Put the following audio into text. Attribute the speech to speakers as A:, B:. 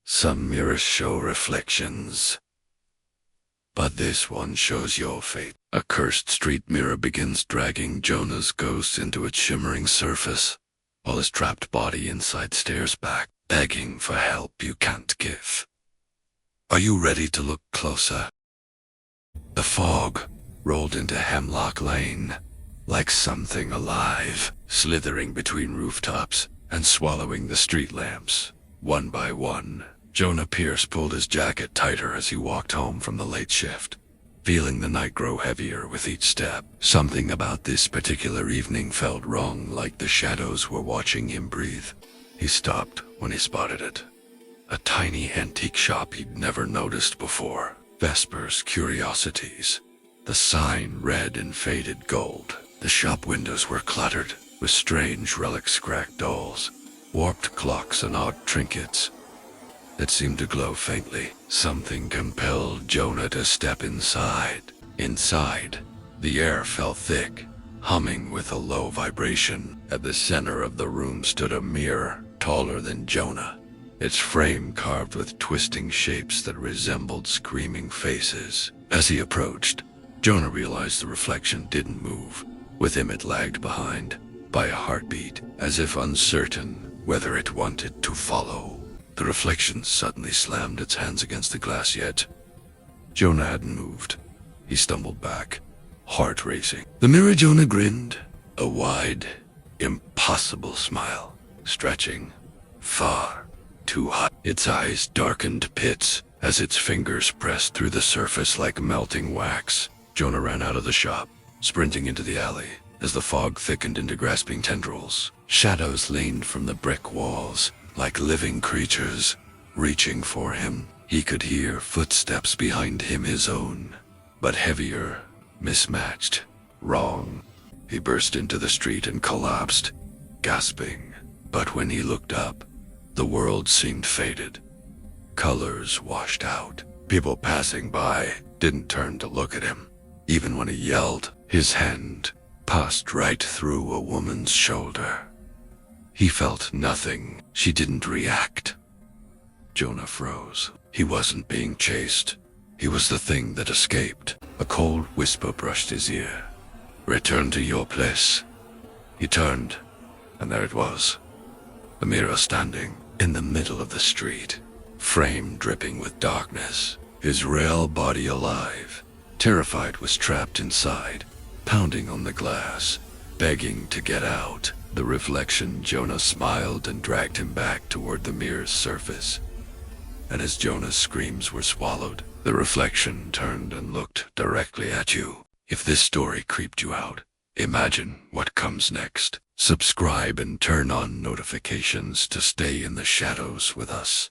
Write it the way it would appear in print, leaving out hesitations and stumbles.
A: Some mirrors show reflections, but this one shows your fate. A cursed street mirror begins dragging Jonah's ghost into its shimmering surface, while his trapped body inside stares back, begging for help you can't give. Are you ready to look closer? The fog rolled into Hemlock Lane, like something alive, slithering between rooftops and swallowing the street lamps, one by one. Jonah Pierce pulled his jacket tighter as he walked home from the late shift, feeling the night grow heavier with each step. Something about this particular evening felt wrong, like the shadows were watching him breathe. He stopped when he spotted it. A tiny antique shop he'd never noticed before. Vesper's Curiosities. The sign read in faded gold. The shop windows were cluttered with strange relic-cracked dolls, warped clocks and odd trinkets that seemed to glow faintly. Something compelled Jonah to step inside. Inside, the air felt thick, humming with a low vibration. At the center of the room stood a mirror, taller than Jonah, its frame carved with twisting shapes that resembled screaming faces. As he approached, Jonah realized the reflection didn't move. With him it lagged behind by a heartbeat, as if uncertain whether it wanted to follow. The reflection suddenly slammed its hands against the glass, yet Jonah hadn't moved. He stumbled back, heart racing. The mirror Jonah grinned, a wide, impossible smile, stretching far too high. Its eyes darkened pits as its fingers pressed through the surface like melting wax. Jonah ran out of the shop, sprinting into the alley as the fog thickened into grasping tendrils. Shadows leaned from the brick walls like living creatures, reaching for him. He could hear footsteps behind him, his own, but heavier, mismatched, wrong. He burst into the street and collapsed, gasping. But when he looked up, the world seemed faded. Colors washed out. People passing by didn't turn to look at him. Even when he yelled, his hand passed right through a woman's shoulder. He felt nothing. She didn't react. Jonah froze. He wasn't being chased. He was the thing that escaped. A cold whisper brushed his ear. "Return to your place." He turned, and there it was. The mirror standing in the middle of the street, frame dripping with darkness, his real body alive. Terrified was trapped inside, pounding on the glass, begging to get out. The reflection Jonah smiled and dragged him back toward the mirror's surface. And as Jonah's screams were swallowed, the reflection turned and looked directly at you. If this story creeped you out, imagine what comes next. Subscribe and turn on notifications to stay in the shadows with us.